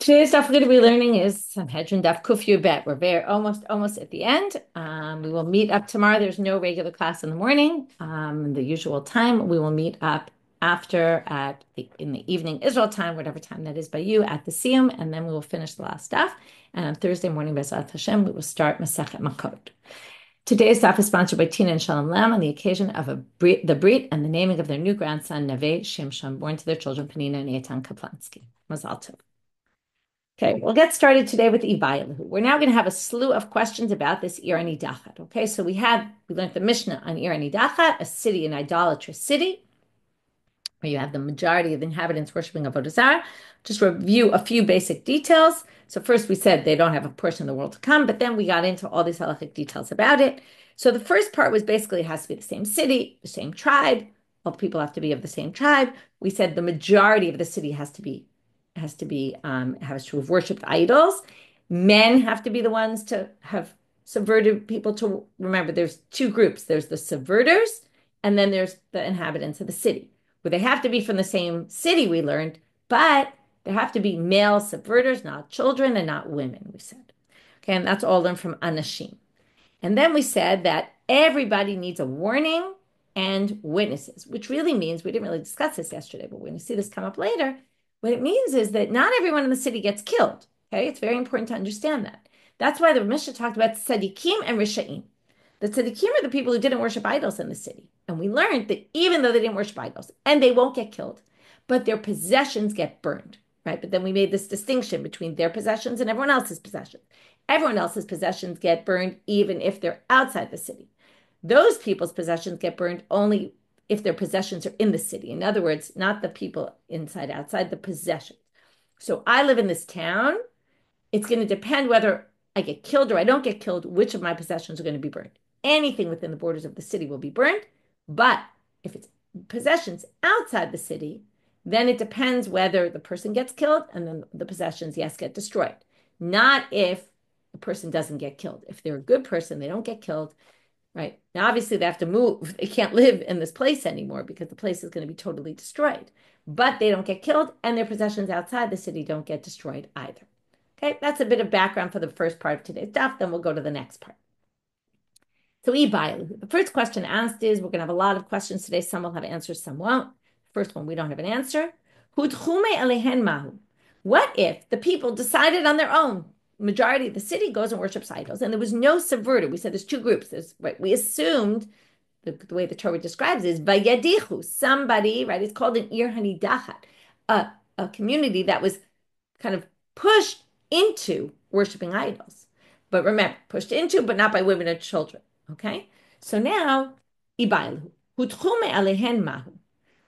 Today's stuff we're going to be learning is Sanhedrin Daf Kuf Bet. We're very almost at the end. We will meet up tomorrow. There's no regular class in the morning, the usual time. We will meet up after in the evening Israel time, whatever time that is by you, at the Siyum, and then we will finish the last stuff. And on Thursday morning, B'ezrat Hashem, we will start Masechet Makot. Today's stuff is sponsored by Tina and Shalom Lam on the occasion of the Brit and the naming of their new grandson Neve Shimshon, born to their children Penina and Eitan Kaplansky. Mazal tov. Okay, we'll get started today with Ibailahu. We're now going to have a slew of questions about this Ir hanidachat. Okay, so we learned the Mishnah on Ir hanidachat, a city, an idolatrous city, where you have the majority of the inhabitants worshiping Avodah Zarah. Just review a few basic details. So first we said they don't have a portion of the world to come, but then we got into all these halachic details about it. So the first part was basically it has to be the same city, the same tribe. All the people have to be of the same tribe. We said the majority of the city has to have worshipped idols. Men have to be the ones to have subverted people. To remember, there's two groups. There's the subverters, and then there's the inhabitants of the city. Where they have to be from the same city, we learned, but there have to be male subverters, not children and not women, we said. Okay, and that's all learned from Anashim. And then we said that everybody needs a warning and witnesses, which really means, we didn't really discuss this yesterday, but we're going to see this come up later. What it means is that not everyone in the city gets killed. Okay, it's very important to understand that. That's why the Mishnah talked about tzaddikim and risha'im. The tzaddikim are the people who didn't worship idols in the city. And we learned that even though they didn't worship idols, and they won't get killed, but their possessions get burned, right? But then we made this distinction between their possessions and everyone else's possessions. Everyone else's possessions get burned even if they're outside the city. Those people's possessions get burned only if their possessions are in the city. In other words, not the people inside, outside, the possessions. So I live in this town. It's going to depend whether I get killed or I don't get killed, which of my possessions are going to be burned. Anything within the borders of the city will be burned. But if it's possessions outside the city, then it depends whether the person gets killed and then the possessions, yes, get destroyed. Not if the person doesn't get killed. If they're a good person, they don't get killed, right? Now, obviously, they have to move. They can't live in this place anymore because the place is going to be totally destroyed. But they don't get killed and their possessions outside the city don't get destroyed either. Okay, that's a bit of background for the first part of today's stuff. Then we'll go to the next part. So the first question asked is, we're going to have a lot of questions today. Some will have answers, some won't. First one, we don't have an answer. What if the people decided on their own? Majority of the city goes and worships idols, and there was no subverter. We said there's two groups. Right, we assumed the way the Torah describes it is vayadichu, somebody, right? It's called an ir hanidachat, a community that was kind of pushed into worshiping idols. But remember, pushed into, but not by women and children. Okay? So now, Ibailu. Hutchume alehen mahu.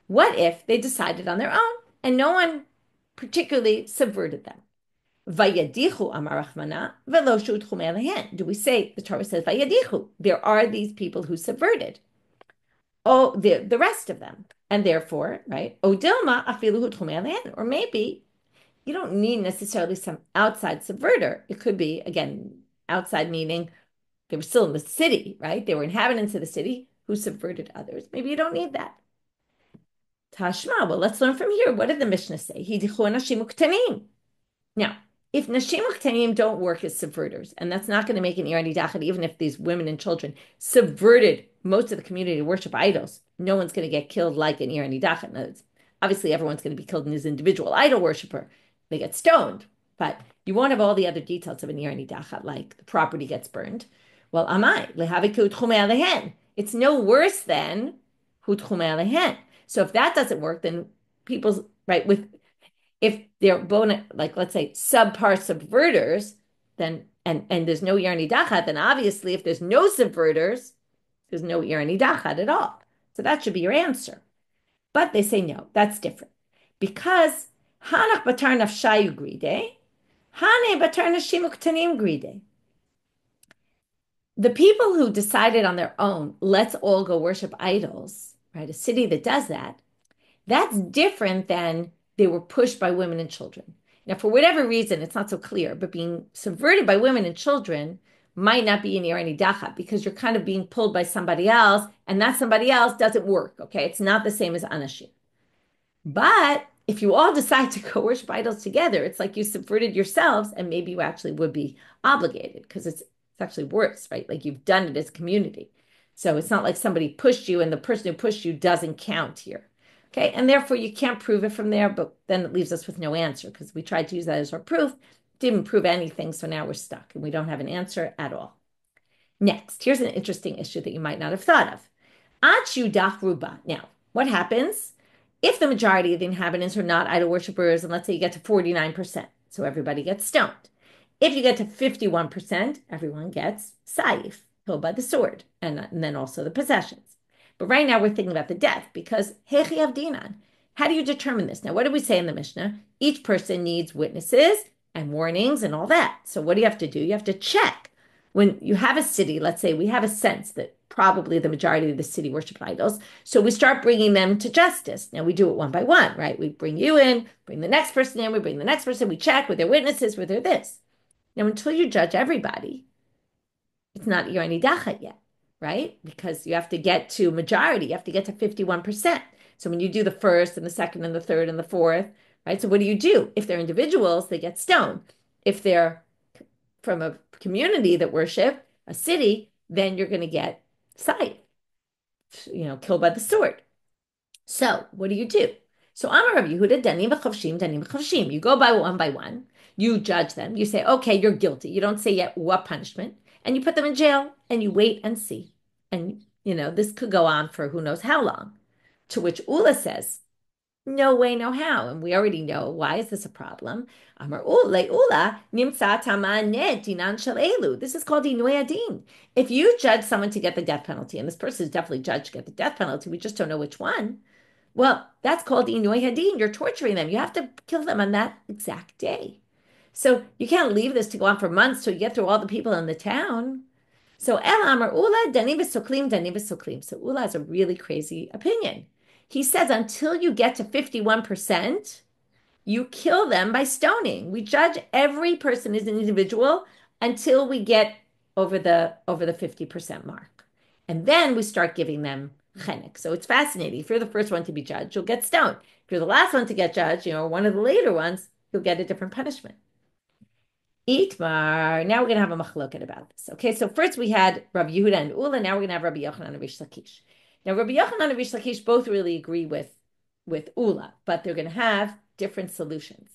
What if they decided on their own and no one particularly subverted them? Vayadichu amar Rachmana velo shutchume alehen. Do we say, the Torah says, Vayadichu, there are these people who subverted. Oh, the rest of them. And therefore, right, Odilma afilu hutchume alehen. Or maybe you don't need necessarily some outside subverter. It could be, again, outside meaning they were still in the city, right? They were inhabitants of the city who subverted others. Maybe you don't need that. Tashma, well, let's learn from here. What did the Mishnah say? Now, if nashim uktanim don't work as subverters, and that's not going to make an ir hanidachat, even if these women and children subverted most of the community to worship idols, no one's going to get killed like an ir hanidachat. Obviously, everyone's going to be killed in his individual idol worshiper. They get stoned, but you won't have all the other details of an ir hanidachat, like the property gets burned. Well, amai lehaviku tchume alehen. It's no worse than hu tchume alehen. So if that doesn't work, then people's right with if they're like let's say subpar subverters, then and there's no ir hanidachat, then obviously if there's no subverters, there's no ir hanidachat at all. So that should be your answer. But they say no, that's different because hanach batar nafshayu gride, hane batar nashim uktanim gride. The people who decided on their own, let's all go worship idols, right? A city that does that, that's different than they were pushed by women and children. Now, for whatever reason, it's not so clear, but being subverted by women and children might not be an ir hanidachat because you're kind of being pulled by somebody else, and that somebody else doesn't work, okay? It's not the same as anashim. But if you all decide to go worship idols together, it's like you subverted yourselves, and maybe you actually would be obligated because it's actually worse, right? Like you've done it as a community. So it's not like somebody pushed you and the person who pushed you doesn't count here. Okay. And therefore you can't prove it from there, but then it leaves us with no answer because we tried to use that as our proof, didn't prove anything. So now we're stuck and we don't have an answer at all. Next, here's an interesting issue that you might not have thought of. Achudach ruba. Now, what happens if the majority of the inhabitants are not idol worshippers, and let's say you get to 49%, so everybody gets stoned. If you get to 51%, everyone gets saif, killed by the sword, and then also the possessions. But right now we're thinking about the death because hechi avdinan. How do you determine this? Now, what did we say in the Mishnah? Each person needs witnesses and warnings and all that. So what do you have to do? You have to check. When you have a city, let's say we have a sense that probably the majority of the city worship idols. So we start bringing them to justice. Now we do it one by one, right? We bring you in, bring the next person in, we bring the next person, we check with their witnesses, with their this. Now, until you judge everybody, it's not your hanidachat yet, right? Because you have to get to majority, you have to get to 51%. So when you do the first and the second and the third and the fourth, right? So what do? If they're individuals, they get stoned. If they're from a community that worship, a city, then you're going to get sight, killed by the sword. So what do? So Amar Rabbi Yehuda, danim b'chavshim, danim b'chavshim. You go by one. You judge them. You say, okay, you're guilty. You don't say yet what punishment. And you put them in jail and you wait and see. And, this could go on for who knows how long. To which Ula says, no way, no how. And we already know, why is this a problem? Amar Ula nimtza tamaneh dinan shel elu. This is called inui adin. If you judge someone to get the death penalty, and this person is definitely judged to get the death penalty, we just don't know which one. Well, that's called inui hadin. You're torturing them. You have to kill them on that exact day. So you can't leave this to go on for months till you get through all the people in the town. So El Amar Ula dani v'soklim, dani v'soklim. So Ula has a really crazy opinion. He says until you get to 51%, you kill them by stoning. We judge every person as an individual until we get over the 50% mark. And then we start giving them chenek. So it's fascinating. If you're the first one to be judged, you'll get stoned. If you're the last one to get judged, one of the later ones, you'll get a different punishment. Itmar. Now we're going to have a machloket about this. Okay, so first we had Rabbi Yehuda and Ula. Now we're going to have Rabbi Yochanan and Rish Lakish. Now Rabbi Yochanan and Rish Lakish both really agree with Ula, but they're going to have different solutions.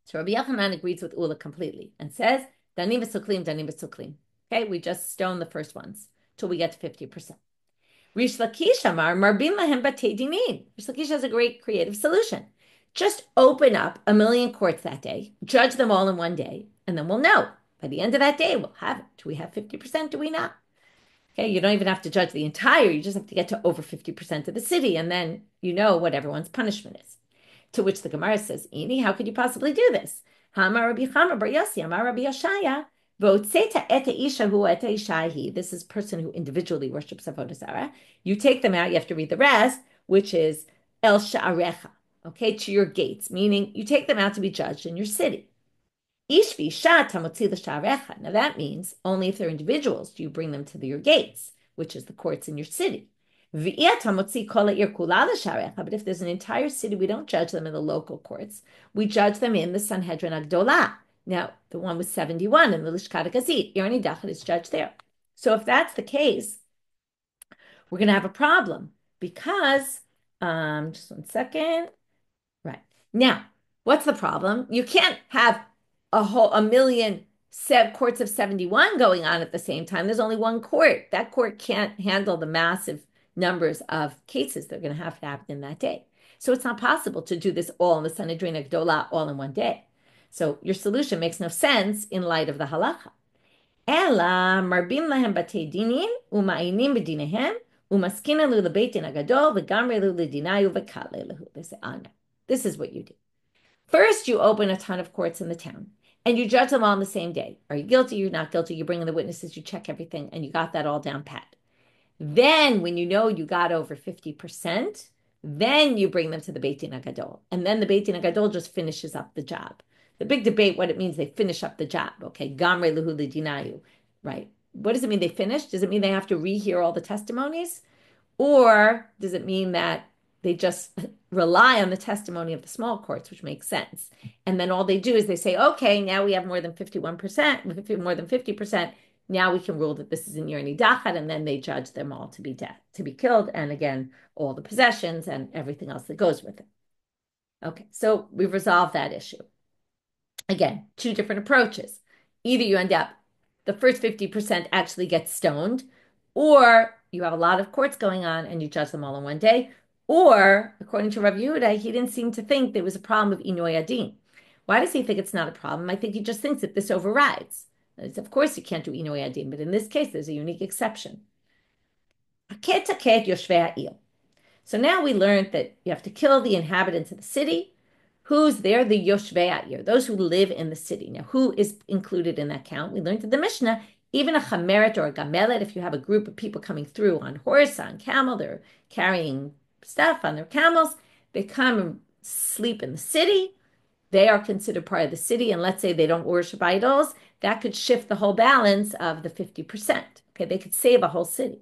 So Rabbi Yochanan agrees with Ula completely and says, danim v'soklim, danim v'soklim. Okay, we just stone the first ones till we get to 50%. Rish Lakish amar marbin lahem batei dinin. Rish Lakish has a great creative solution. Just open up 1,000,000 courts that day, judge them all in one day, and then we'll know. By the end of that day, we'll have it. Do we have 50%? Do we not? Okay, you don't even have to judge the entire, you just have to get to over 50% of the city, and then you know what everyone's punishment is. To which the Gemara says, Ini, how could you possibly do this? This is a person who individually worships Avodah Zarah. You take them out, you have to read the rest, which is El Sha'arecha. Okay, to your gates, meaning you take them out to be judged in your city. Now that means only if they're individuals do you bring them to your gates, which is the courts in your city. But if there's an entire city, we don't judge them in the local courts. We judge them in the Sanhedrin Agdolah. Now, the one with 71 in the Lishkat HaGazit, your hanidachat is judged there. So if that's the case, we're going to have a problem because, just one second. Right. Now, what's the problem? You can't have a 1,000,000 courts of 71 going on at the same time. There's only one court. That court can't handle the massive numbers of cases that are going to happen in that day. So it's not possible to do this all in the Sanhedrin Agdolah all in one day. So your solution makes no sense in light of the halacha. Ela marbin lahem batei dinin umainim b'dinehem umaskinalu lebeit din agadol v'gamrelu ledinayu v'kalelu. They say, no. This is what you do. First, you open a ton of courts in the town, and you judge them all on the same day. Are you guilty? You're not guilty. You bring in the witnesses, you check everything, and you got that all down pat. Then, when you know you got over 50%, then you bring them to the Beit Din HaGadol. And then the Beit Din HaGadol just finishes up the job. The big debate, what it means, they finish up the job. Okay, Gamre Luhu Lidinayu, right? What does it mean they finish? Does it mean they have to rehear all the testimonies? Or does it mean that they just rely on the testimony of the small courts, which makes sense. And then all they do is they say, okay, now we have more than 51%, more than 50%. Now we can rule that this is in your hanidachat, and then they judge them all to be dead, to be killed. And again, all the possessions and everything else that goes with it. Okay, so we've resolved that issue. Again, two different approaches. Either you end up, the first 50% actually gets stoned, or you have a lot of courts going on and you judge them all in one day. Or, according to Rav Yehuda, he didn't seem to think there was a problem with Inoy Adin. Why does he think it's not a problem? I think he just thinks that this overrides. Of course, you can't do Inoy Adin, but in this case, there's a unique exception. So now we learned that you have to kill the inhabitants of the city. Who's there? The Yoshvei Ha'ir, those who live in the city. Now, who is included in that count? We learned in the Mishnah, even a chameret or a gamelet, if you have a group of people coming through on horse, on camel, they're carrying stuff on their camels, they come and sleep in the city, they are considered part of the city, and let's say they don't worship idols, that could shift the whole balance of the 50%. Okay, they could save a whole city.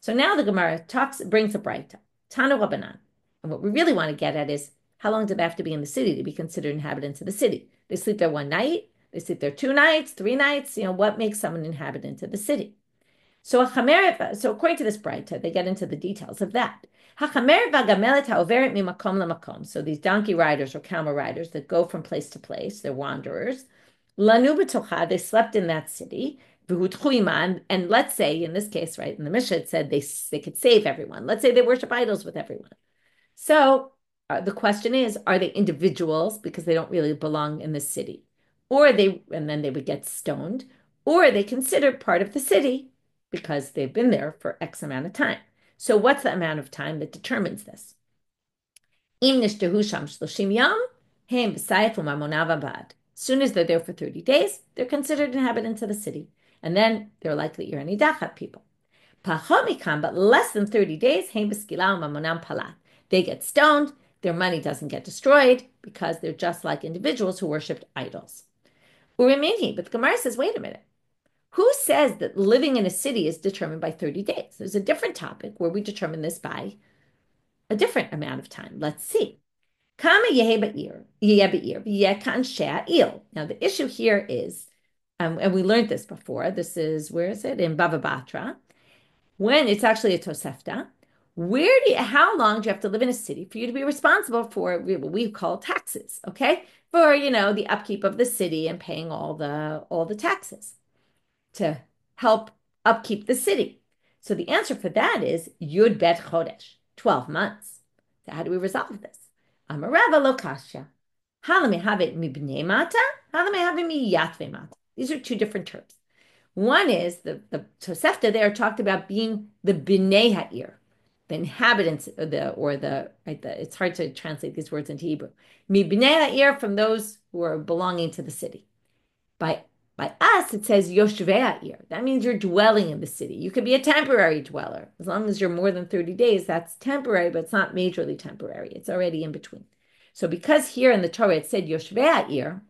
So now the Gemara brings a braita, Tanu Rabbanan. And what we really want to get at is, how long do they have to be in the city to be considered inhabitants of the city? They sleep there one night, they sleep there 2 nights, 3 nights. What makes someone an inhabitant of the city? So according to this braita, they get into the details of that. So these donkey riders or camel riders that go from place to place, they're wanderers. They slept in that city. And let's say, in this case, right, in the Mishnah, it said they could save everyone. Let's say they worship idols with everyone. So the question is, are they individuals because they don't really belong in the city? And then they would get stoned, or are they considered part of the city because they've been there for X amount of time? So what's the amount of time that determines this? As soon as they're there for 30 days, they're considered inhabitants of the city. And then they're likely your hanidachat people. But less than 30 days, they get stoned, their money doesn't get destroyed because they're just like individuals who worshipped idols. But the Gemara says, wait a minute. Who says that living in a city is determined by 30 days? There's a different topic where we determine this by a different amount of time. Let's see. Now, the issue here is, and we learned this before, this is, where is it? In Bava Batra, when it's actually a Tosefta. How long do you have to live in a city for you to be responsible for what we call taxes, okay? For, the upkeep of the city and paying all the taxes to help upkeep the city. So the answer for that is Yud Bet Chodesh, 12 months. So how do we resolve this? Amarava lo kasha. These are two different terms. One is the Tosefta there talked about being the Bnei Ha'ir, the inhabitants of it's hard to translate these words into Hebrew. Mi Bnei Ha'ir, from those who are belonging to the city. By us, it says Yoshvei Ha'ir. That means you're dwelling in the city. You could be a temporary dweller. As long as you're more than 30 days, that's temporary, but it's not majorly temporary. It's already in between. So because here in the Torah it said Yoshvei Ha'ir,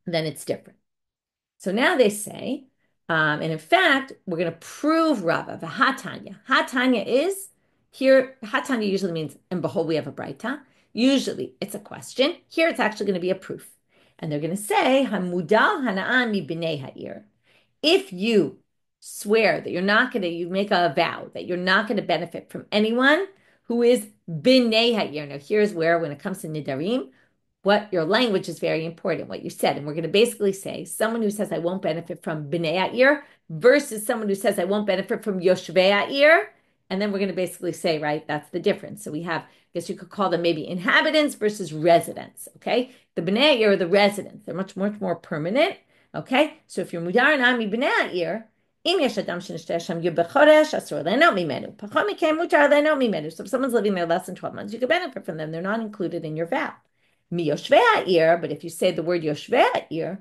then it's different. So now they say, and in fact, we're going to prove Rava, the Hatanya. Hatanya is, here, Hatanya usually means, and behold, we have a braita. Usually it's a question. Here it's actually going to be a proof. And they're going to say, Hamudal Hana'an mi b'nei ha'ir. If you swear that you make a vow that you're not going to benefit from anyone who is b'nei ha'ir. Now here's where, when it comes to nidarim, what your language is very important, what you said. And we're going to basically say someone who says I won't benefit from Bnei Ha'ir versus someone who says I won't benefit from Yoshvei Ha'ir. And then we're going to basically say, right, that's the difference. So we have, I guess you could call them maybe inhabitants versus residents, okay? The Bnei Ha'ir are the residents. They're much more permanent, okay? So if you're Mudar Nami Bnei Ha'ir, so if someone's living there less than 12 months, you can benefit from them. They're not included in your vow. But if you say the word Yoshvei Ha'ir,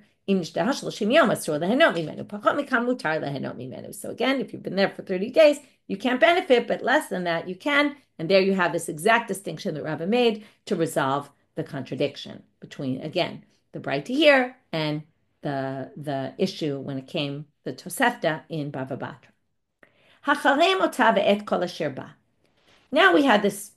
so again, if you've been there for 30 days, you can't benefit, but less than that, you can. And there you have this exact distinction that Rava made to resolve the contradiction between, again, the braita here and the issue when it came, the Tosefta in Bava Batra. Now we had this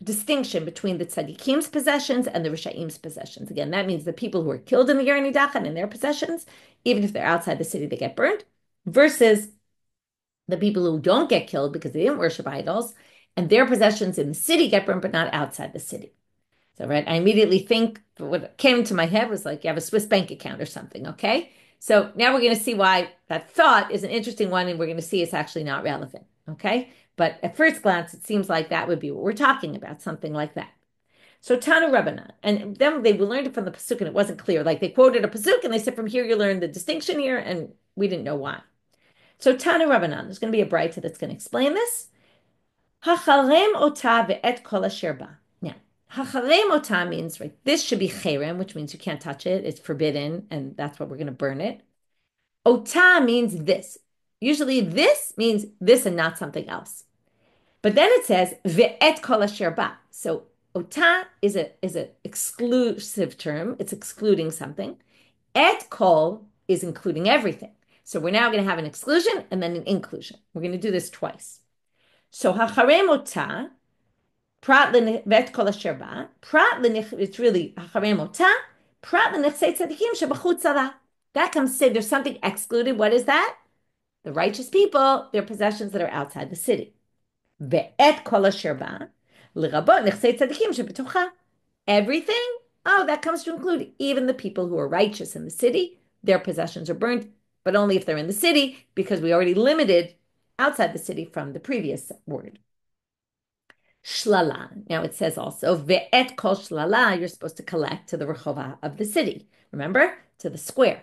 distinction between the tzaddikim's possessions and the rishaim's possessions. Again, that means the people who are killed in the Yer Nidachat and in their possessions, even if they're outside the city, they get burned, versus the people who don't get killed because they didn't worship idols, and their possessions in the city get burned, but not outside the city. So, right, I immediately think what came to my head was like you have a Swiss bank account or something, okay? So now we're going to see why that thought is an interesting one, and we're going to see it's actually not relevant, okay? But at first glance, it seems like that would be what we're talking about, something like that. So Tanu Rabbanit, and then they learned it from the pasuk, and it wasn't clear. Like they quoted a pasuk, and they said from here you learn the distinction here, and we didn't know why. So Tanu Rabbanan, there's going to be a brayta that's going to explain this. Hacharem ota ve'et kol asher ba. Now, hacharem ota means, right, this should be cherem, which means you can't touch it. It's forbidden, and that's why we're going to burn it. Ota means this. Usually this means this and not something else. But then it says ve'et kol asher ba. So ota is an exclusive term. It's excluding something. Et kol is including everything. So we're now going to have an exclusion and then an inclusion. We're going to do this twice. So hacharem ota, prat vet kol asher ba, prat it's really hacharem ota, prat l'nechsei tzadikim shebachutz ala. That comes to say there's something excluded. What is that? The righteous people, their possessions that are outside the city. Ve'et kol asher ba, l'rabot nechsei tzadikim shebetocha. Everything, oh, that comes to include even the people who are righteous in the city. Their possessions are burned, but only if they're in the city, because we already limited outside the city from the previous word. Shlala. Now it says also, ve'et kol shlala, you're supposed to collect to the rechova of the city. Remember? To the square.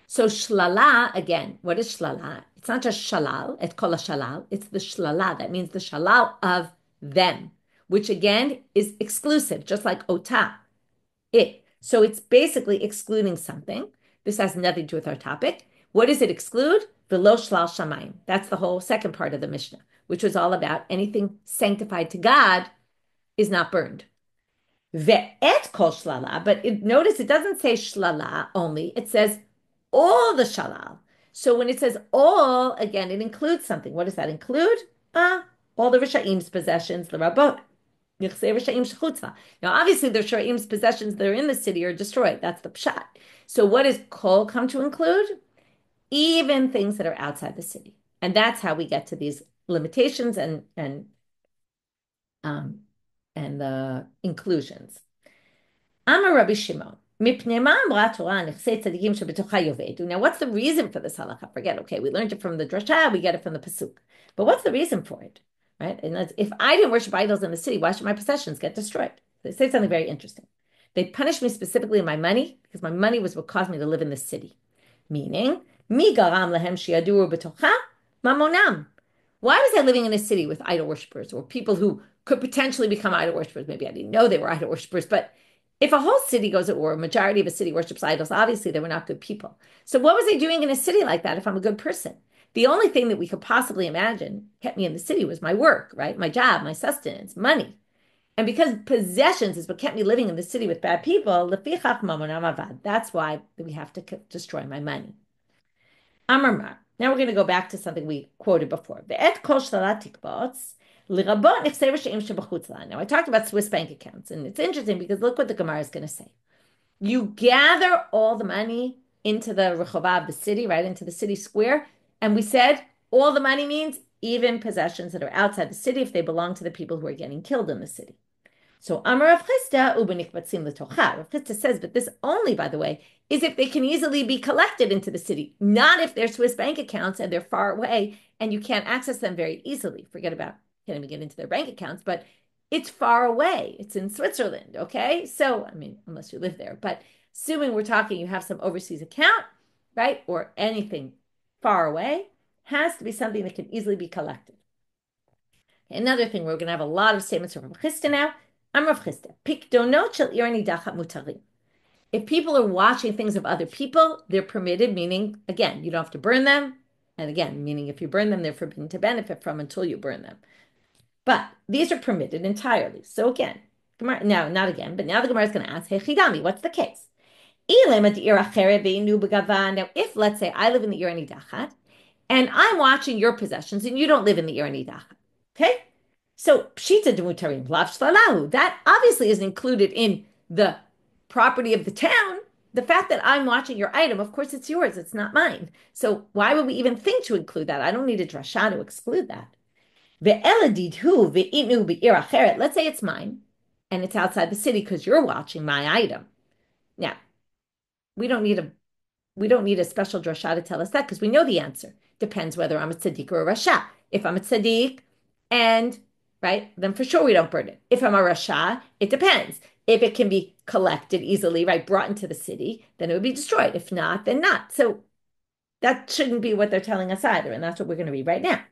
So shlala, again, what is shlala? It's not just shalal, et kol shalal, it's the shlala. That means the shalal of them, which again is exclusive, just like ota, it. So it's basically excluding something. This has nothing to do with our topic. What does it exclude? V'lo shlal shamayim. That's the whole second part of the Mishnah, which was all about anything sanctified to God is not burned. Ve'et kol shlala, but notice it doesn't say shlala only. It says all the shalal. So when it says all, again, it includes something. What does that include? All the rishaim's possessions, the rabot. Now, obviously, the Sharaim's possessions that are in the city are destroyed. That's the pshat. So what does kol come to include? Even things that are outside the city. And that's how we get to these limitations and the inclusions. Amar Rabbi Shimon. Now, what's the reason for this halakha? Forget, okay, we learned it from the drasha, we get it from the pasuk. But what's the reason for it? Right? And if I didn't worship idols in the city, why should my possessions get destroyed? They say something very interesting. They punished me specifically in my money because my money was what caused me to live in the city. Meaning, mi garam lehem shiaduru b'tocha mamonam. Why was I living in a city with idol worshippers or people who could potentially become idol worshippers? Maybe I didn't know they were idol worshippers, but if a whole city goes at war, a majority of a city worships idols, obviously they were not good people. So what was I doing in a city like that if I'm a good person? The only thing that we could possibly imagine kept me in the city was my work, right? My job, my sustenance, money. And because possessions is what kept me living in the city with bad people, that's why we have to destroy my money. Amar. Now we're going to go back to something we quoted before. Now I talked about Swiss bank accounts, and it's interesting because look what the Gemara is going to say. You gather all the money into the rechovah of the city, right, into the city square, and we said all the money means even possessions that are outside the city if they belong to the people who are getting killed in the city. So Amar Rav Chisda u'benikbatzim l'tocha. Rav Chisda says, but this only, by the way, is if they can easily be collected into the city, not if they're Swiss bank accounts and they're far away and you can't access them very easily. Forget about can't even get into their bank accounts, but it's far away. It's in Switzerland, okay? So, I mean, unless you live there, but assuming we're talking you have some overseas account, right, or anything far away, has to be something that can easily be collected. Okay, another thing, we're going to have a lot of statements from Rav Chisda now. I'm Rav Chisda. Pikdonot shel hanidachat mutarim. If people are watching things of other people, they're permitted, meaning, again, you don't have to burn them. And again, meaning if you burn them, they're forbidden to benefit from until you burn them. But these are permitted entirely. So again, now, not again, but now the Gemara is going to ask, hey, Chidami, what's the case? Now, if, let's say, I live in the Yer Nidachat, and I'm watching your possessions, and you don't live in the Yer Nidachat, okay? So pshita demutarim lav shlalahu. That obviously isn't included in the property of the town. The fact that I'm watching your item, of course, it's yours. It's not mine. So why would we even think to include that? I don't need a drasha to exclude that. Let's say it's mine, and it's outside the city because you're watching my item. Now, we don't need a we don't need a special drasha to tell us that because we know the answer. Depends whether I'm a tzaddik or a rasha. If I'm a tzaddik, and right, then for sure we don't burn it. If I'm a rasha, it depends. If it can be collected easily, right, brought into the city, then it would be destroyed. If not, then not. So that shouldn't be what they're telling us either, and that's what we're going to read right now.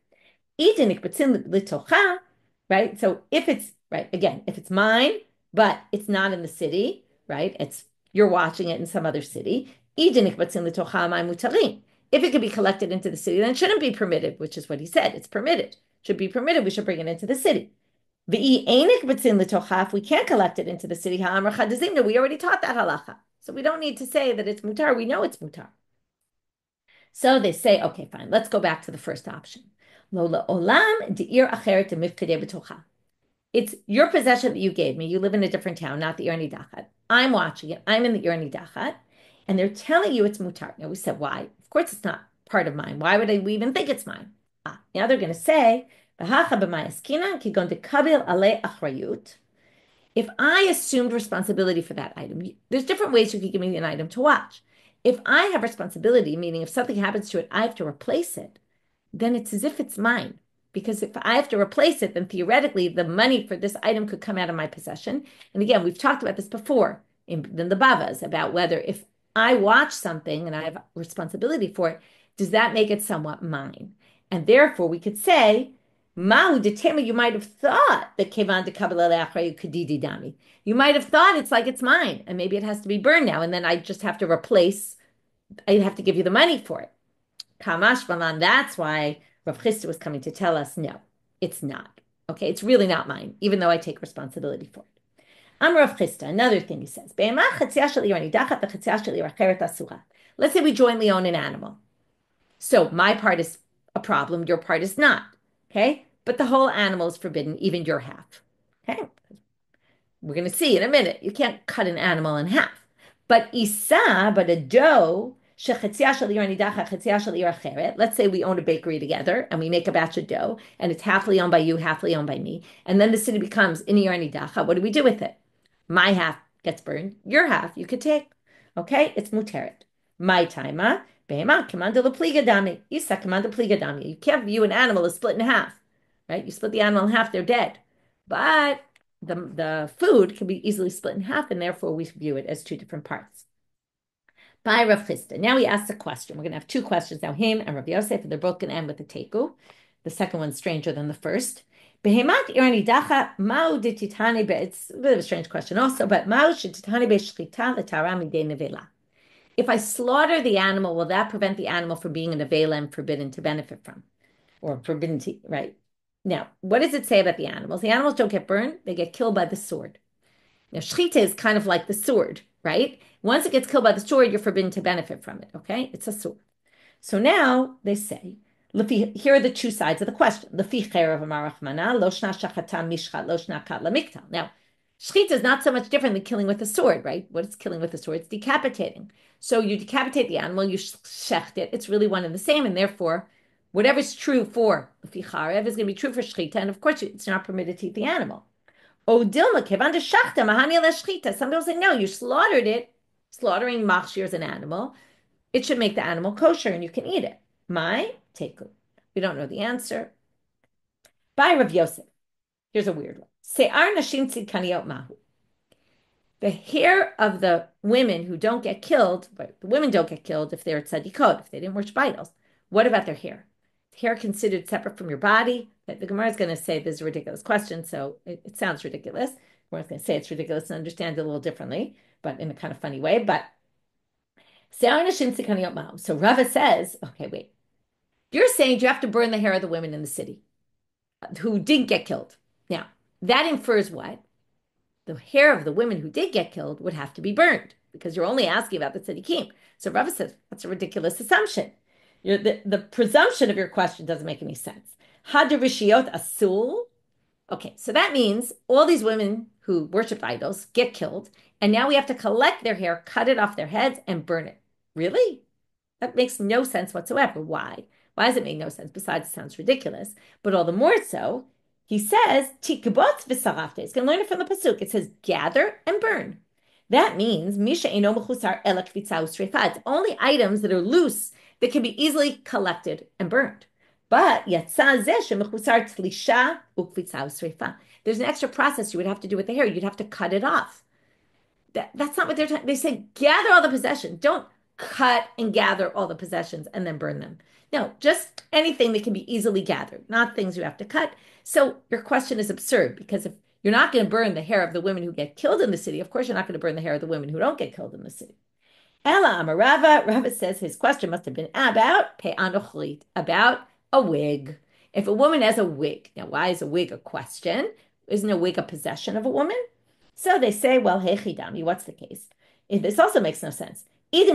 Right? So if it's right, again, if it's mine, but it's not in the city, right? It's you're watching it in some other city. If it could be collected into the city, then it shouldn't be permitted, which is what he said. It's permitted. Should be permitted. We should bring it into the city. If we can't collect it into the city, we already taught that halacha. So we don't need to say that it's mutar. We know it's mutar. So they say, okay, fine. Let's go back to the first option. It's your possession that you gave me. You live in a different town, not the hanidachat. I'm watching it. I'm in the hanidachat. And they're telling you it's mutar. Now we said, why? Of course it's not part of mine. Why would we even think it's mine? Now they're going to say, if I assumed responsibility for that item, there's different ways you could give me an item to watch. If I have responsibility, meaning if something happens to it, I have to replace it, then it's as if it's mine. Because if I have to replace it, then theoretically the money for this item could come out of my possession. And again, we've talked about this before in the Bavas about whether if I watch something and I have responsibility for it, does that make it somewhat mine? And therefore we could say, Mahu detema, you might have thought that kevan de kabbalah kadidi dami. You might have thought it's like it's mine, and maybe it has to be burned now, and then I just have to replace, I'd have to give you the money for it. Kamash Balan, that's why Rav Chisda was coming to tell us, no, it's not. Okay, it's really not mine, even though I take responsibility for it. I'm Rav Chisda. Another thing he says, let's say we jointly own an animal. So my part is a problem, your part is not. Okay, but the whole animal is forbidden, even your half. Okay, we're going to see in a minute. You can't cut an animal in half. But a dough, let's say we own a bakery together and we make a batch of dough and it's halfly owned by you, halfly owned by me. And then the city becomes ini nidacha. What do we do with it? My half gets burned. Your half you could take. Okay, it's muteret. My timer. You can't view an animal as split in half, right? You split the animal in half, they're dead. But the food can be easily split in half, and therefore we view it as two different parts. By Rav Chisda. Now he asks a question. We're going to have two questions now, him and Rav Yosef, and they're both going to end with a teku. The second one's stranger than the first. It's a bit of a strange question also, but if I slaughter the animal, will that prevent the animal from being an avela and forbidden to benefit from? Or forbidden to, right? Now, what does it say about the animals? The animals don't get burned, they get killed by the sword. Now, shechita is kind of like the sword, right? Once it gets killed by the sword, you're forbidden to benefit from it, okay? It's a sword. So now they say, here are the two sides of the question. Now, shechita is not so much different than killing with a sword, right? What is killing with a sword? It's decapitating. So you decapitate the animal, you shecht it. It's really one and the same, and therefore, whatever's true for lefi charev is going to be true for shechita, and of course, it's not permitted to eat the animal. Oh, Dilma, kevan de shachta mahani la shechita. Some people say, no, you slaughtered it. Slaughtering machshir is an animal. It should make the animal kosher, and you can eat it. My teku. We don't know the answer. By Rav Yosef. Here's a weird one. Se'ar nashim tzidkaniyot mahu. The hair of the women who don't get killed, but the women don't get killed if they're tzadikot, if they didn't worship idols. What about their hair? Hair considered separate from your body? The Gemara is going to say this is a ridiculous question, so it sounds ridiculous. We're going to say it's ridiculous and understand it a little differently, but in a kind of funny way. But so Rava says, okay, wait. You're saying you have to burn the hair of the women in the city who didn't get killed. Now, that infers what? The hair of the women who did get killed would have to be burned because you're only asking about the tzaddikim. So Rava says, that's a ridiculous assumption. The presumption of your question doesn't make any sense. Hadarishiyot asul. Okay, so that means all these women who worship idols get killed, and now we have to collect their hair, cut it off their heads, and burn it. Really? That makes no sense whatsoever. Why? Why does it make no sense? Besides, it sounds ridiculous. But all the more so, he says, Tikbot v'sarafte. It's going to learn it from the pasuk. It says, gather and burn. That means Misha eno mechusar ela kvitzah usrefa. It's only items that are loose that can be easily collected and burned. But yatsa zeh shemechusar tlisha ukvitzah usrefa. There's an extra process you would have to do with the hair. You'd have to cut it off. That's not what they're talking. They say gather all the possessions. Don't cut and gather all the possessions and then burn them. No, just anything that can be easily gathered, not things you have to cut. So your question is absurd because if you're not going to burn the hair of the women who get killed in the city, of course you're not going to burn the hair of the women who don't get killed in the city. Ella Amarava, Rava says his question must have been about pe'anochlit, about a wig. If a woman has a wig, now why is a wig a question? Isn't a wig a possession of a woman? So they say, well, hechidami, what's the case? This also makes no sense. If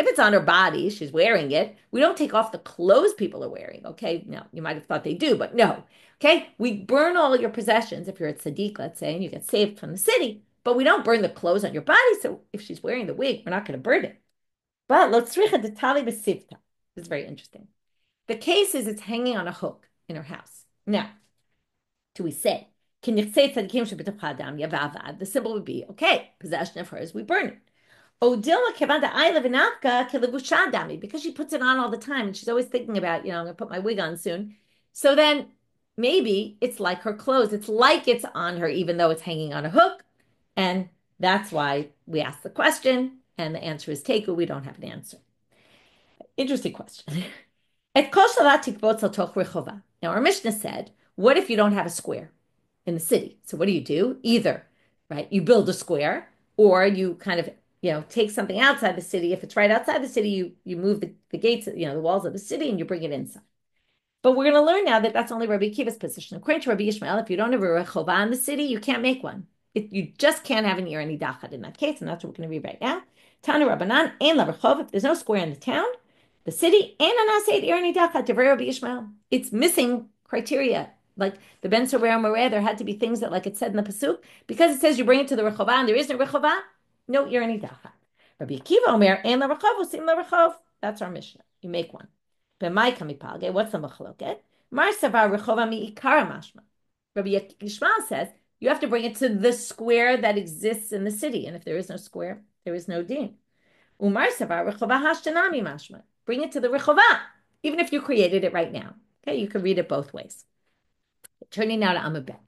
it's on her body, she's wearing it, we don't take off the clothes people are wearing, okay? Now, you might have thought they do, but no, okay? We burn all your possessions if you're at Sadiq, let's say, and you get saved from the city, but we don't burn the clothes on your body, so if she's wearing the wig, we're not going to burn it. But lotzricha de tali besivta. This is very interesting. The case is it's hanging on a hook in her house. Now, do we say, the symbol would be, okay, possession of hers, we burn it. Because she puts it on all the time and she's always thinking about, I'm going to put my wig on soon. So then maybe it's like her clothes. It's like it's on her, even though it's hanging on a hook. And that's why we ask the question. And the answer is teku. We don't have an answer. Interesting question. Now, our Mishnah said, what if you don't have a square in the city? So what do? Either, right, you build a square or you kind of, take something outside the city. If it's right outside the city, you move the gates, the walls of the city and you bring it inside. But we're going to learn now that that's only Rabbi Akiva's position. According to Rabbi Ishmael, if you don't have a rechova in the city, you can't make one. You just can't have an hanidachat in that case, and that's what we're going to read right now. Tanu Rabbanan, ein la rechov, if there's no square in the town, the city, ein anaseit hanidachat, devrei Rabbi Ishmael. It's missing criteria. Like the Ben Sorer Moreh, there had to be things that, like it said in the pasuk, because it says you bring it to the rechova and there is no rechova, no hanidachat. Rabbi Akiva Omer, ein la rechov, usim la rechov. That's our Mishnah. You make one. What's the machloket? Mar savar rechova mi'ikara mashma. Rabbi Ishmael says you have to bring it to the square that exists in the city, and if there is no square, there is no din. Umar savar rechova hashtanami mashma. Bring it to the rechova, even if you created it right now. Okay, you can read it both ways. Turning now to Amabet.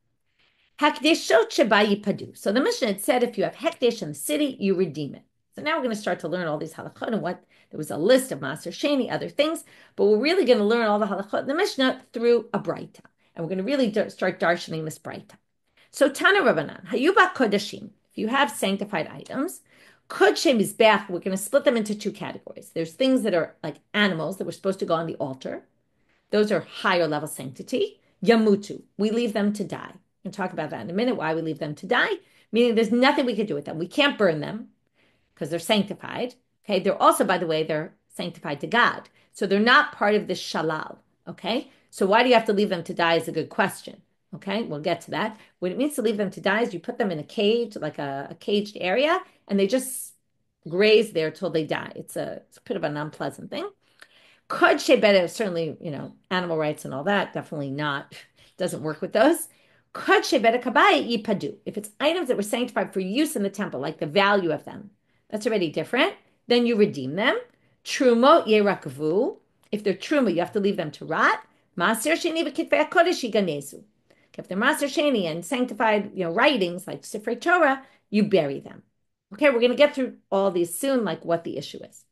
Hakdeshot sheba yipadu. So the Mishnah had said if you have hekdesh in the city, you redeem it. So now we're going to start to learn all these halachot and what there was a list of Maser Sheni, other things, but we're really going to learn all the halachot in the Mishnah through a braita, and we're going to really start darshaning this braita. So Tana Rabbanan, Hayuba Kodashim, if you have sanctified items, Kodshe Mizbeach, we're going to split them into two categories. There's things that are like animals that were supposed to go on the altar. Those are higher level sanctity. Yamutu, we leave them to die. We'll talk about that in a minute, why we leave them to die, meaning there's nothing we can do with them. We can't burn them because they're sanctified. Okay, they're also, by the way, they're sanctified to God. So they're not part of this shalal. Okay, so why do you have to leave them to die is a good question. Okay, we'll get to that. What it means to leave them to die is you put them in a cage, like a caged area, and they just graze there till they die. It's a bit of an unpleasant thing. Kod shebeta, certainly, animal rights and all that, definitely not, doesn't work with those. Kod shebeta kabaya yipadu. If it's items that were sanctified for use in the temple, like the value of them, that's already different. Then you redeem them. Trumot yerakvu. If they're truma, you have to leave them to rot. Maser sheni v'kitvei hakodesh yiganezu. If they're maser sheni and sanctified, writings like Sifrei Torah, you bury them. Okay, we're going to get through all these soon, like what the issue is.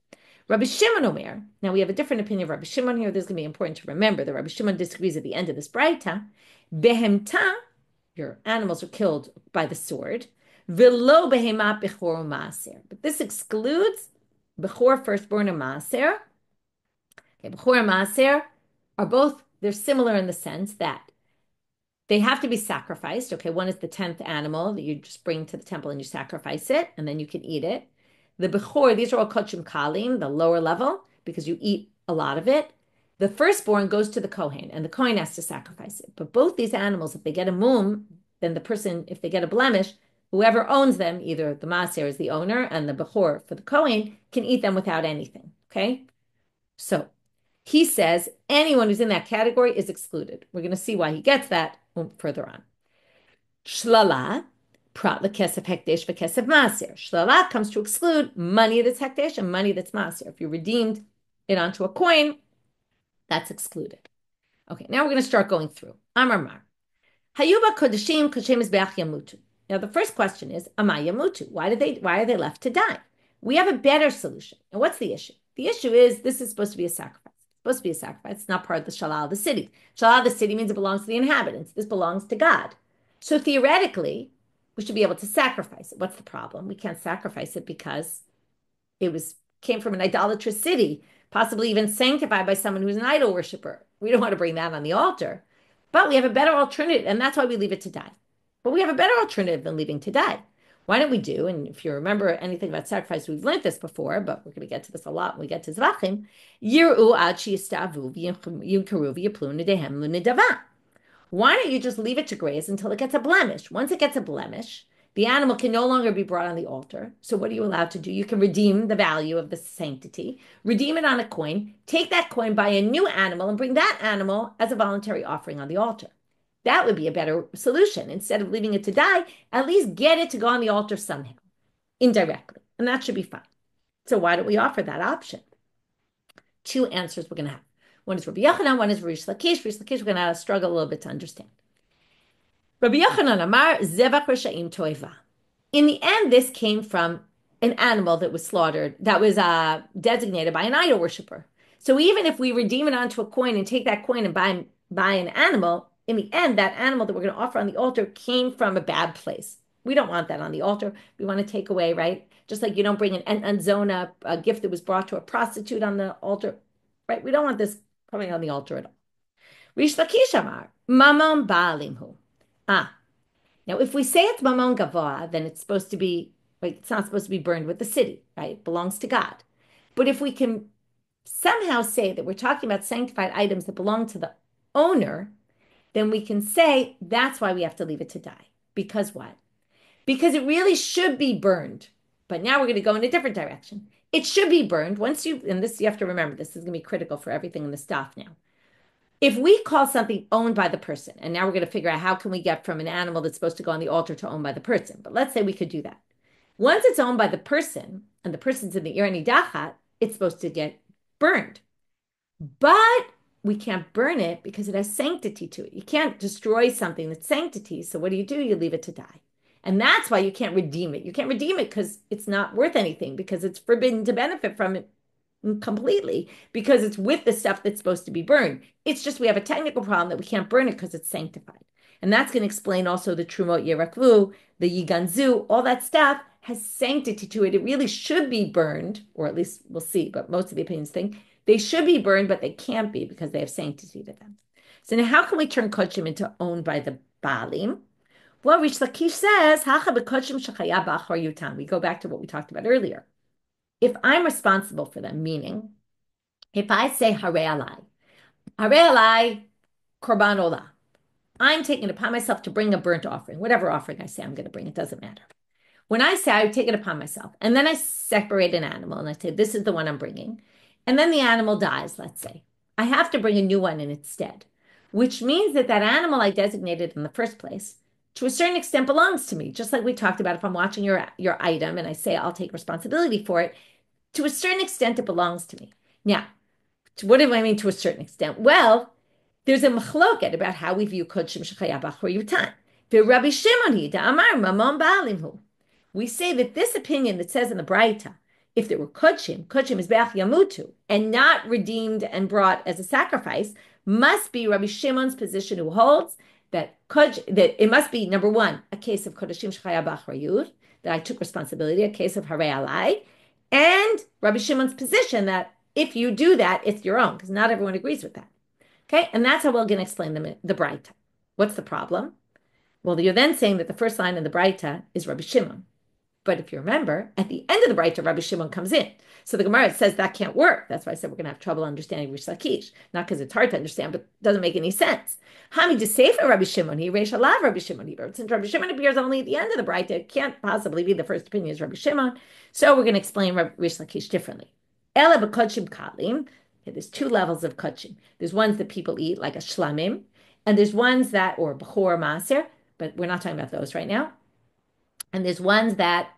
Rabbi Shimon Omer. Now we have a different opinion of Rabbi Shimon here. This is going to be important to remember. The Rabbi Shimon disagrees at the end of this braita. Behemta, your animals are killed by the sword. V'lo behema bechor maaser. But this excludes bechor, firstborn, and maaser. Okay, bechor and maaser are both, they're similar in the sense that they have to be sacrificed. Okay, one is the 10th animal that you just bring to the temple and you sacrifice it, and then you can eat it. The bechor, these are all kochim kalim, the lower level, because you eat a lot of it. The firstborn goes to the Kohen, and the Kohen has to sacrifice it. But both these animals, if they get a mum, then the person, if they get a blemish, whoever owns them, either the Maser is the owner and the Bechor for the Kohen, can eat them without anything. Okay? So he says anyone who's in that category is excluded. We're going to see why he gets that further on. Shlala, prat lekesef hekdesh v'kesef maser. Shlala comes to exclude money that's hekdesh and money that's maser. If you redeemed it onto a coin, that's excluded. Okay, now we're going to start going through. Amar Mar. Hayuba kodeshim kodeshem mizbeach yamutu. Now the first question is, Amay yamutu? Why are they left to die? We have a better solution. And what's the issue? The issue is this is supposed to be a sacrifice. It's supposed to be a sacrifice. It's not part of the shalal of the city. Shalal of the city means it belongs to the inhabitants. This belongs to God. So theoretically, we should be able to sacrifice it. What's the problem? We can't sacrifice it because came from an idolatrous city, possibly even sanctified by someone who's an idol worshiper. We don't want to bring that on the altar. But we have a better alternative, and that's why we leave it to die. But we have a better alternative than leaving to die. Why don't we do, and if you remember anything about sacrifice, we've learned this before, but we're going to get to this a lot when we get to Zvachim. Yir'u ad shiyistavu v'yinkaru v'yaplunu dehem lunidava. Why don't you just leave it to graze until it gets a blemish? Once it gets a blemish, the animal can no longer be brought on the altar. So what are you allowed to do? You can redeem the value of the sanctity, redeem it on a coin, take that coin, buy a new animal, and bring that animal as a voluntary offering on the altar. That would be a better solution. Instead of leaving it to die, at least get it to go on the altar somehow, indirectly. And that should be fine. So why don't we offer that option? Two answers we're going to have. One is Rabbi Yochanan, one is Rish Lakish. Rish Lakish, we're going to struggle a little bit to understand. Rabbi Yochanan Amar, Zevach Reshaim Toiva. In the end, this came from an animal that was slaughtered, that was designated by an idol worshiper. So even if we redeem it onto a coin and take that coin and buy an animal, in the end, that animal that we're going to offer on the altar came from a bad place. We don't want that on the altar. We want to take away, right? Just like you don't bring an anzona, a gift that was brought to a prostitute on the altar, right? We don't want this coming on the altar at all. Rish Lakish Amar, Mamon Baalimhu. Now if we say it's Mamon Gavoa, then it's supposed to be, right, it's not supposed to be burned with the city, right? It belongs to God. But if we can somehow say that we're talking about sanctified items that belong to the owner, then we can say that's why we have to leave it to die. Because what? Because it really should be burned. But now we're going to go in a different direction. It should be burned and this you have to remember, this is going to be critical for everything in the staff now. If we call something owned by the person, and now we're going to figure out how can we get from an animal that's supposed to go on the altar to owned by the person. But let's say we could do that. Once it's owned by the person, and the person's in the hanidachat, it's supposed to get burned. But we can't burn it because it has sanctity to it. You can't destroy something that's sanctity. So what do? You leave it to die. And that's why you can't redeem it. You can't redeem it because it's not worth anything, because it's forbidden to benefit from it completely, because it's with the stuff that's supposed to be burned. It's just we have a technical problem that we can't burn it because it's sanctified. And that's going to explain also the Trumot Yerakvu, the Yiganzu, all that stuff has sanctity to it. It really should be burned, or at least we'll see, but most of the opinions think they should be burned, but they can't be because they have sanctity to them. So now how can we turn Kodshim into owned by the Baalim? Well, Rish Lakish says, we go back to what we talked about earlier. If I'm responsible for them, meaning if I say Hare alai, korban olah, I'm taking it upon myself to bring a burnt offering, whatever offering I say I'm going to bring, it doesn't matter. When I say I take it upon myself, and then I separate an animal and I say, this is the one I'm bringing, and then the animal dies, let's say, I have to bring a new one in its stead, which means that that animal I designated in the first place, to a certain extent, belongs to me. Just like we talked about, if I'm watching your item and I say I'll take responsibility for it, to a certain extent, it belongs to me. Now, what do I mean to a certain extent? Well, there's a machloket about how we view kodshim shechaya b'achor yutan. Rabbi Shimon hi da'amar mamon ba'alimhu. We say that this opinion that says in the Braita, if there were kodshim is be'ach yamutu, and not redeemed and brought as a sacrifice, must be Rabbi Shimon's position, who holds that it must be, number one, a case of kodshim shechaya b'achor yud, that I took responsibility, a case of hare alai, and Rabbi Shimon's position that if you do that, it's your own, because not everyone agrees with that. Okay, and that's how we're going to explain the Braita. What's the problem? Well, you're then saying that the first line in the Braita is Rabbi Shimon. But if you remember, at the end of the Braita, Rabbi Shimon comes in. So the Gemara says that can't work. That's why I said we're going to have trouble understanding Rish Lakish. Not because it's hard to understand, but it doesn't make any sense. Hami Desefer Rabbi Shimon, he Reish Alav Rabbi Shimon. Since Rabbi Shimon appears only at the end of the Braita, it can't possibly be the first opinion is Rabbi Shimon. So we're going to explain Rish Lakish differently. Ela b'kodshim kalim. Okay, there's two levels of kodshim. There's ones that people eat, like a shlamim, and there's ones that, or b'chor maser, but we're not talking about those right now. And there's ones that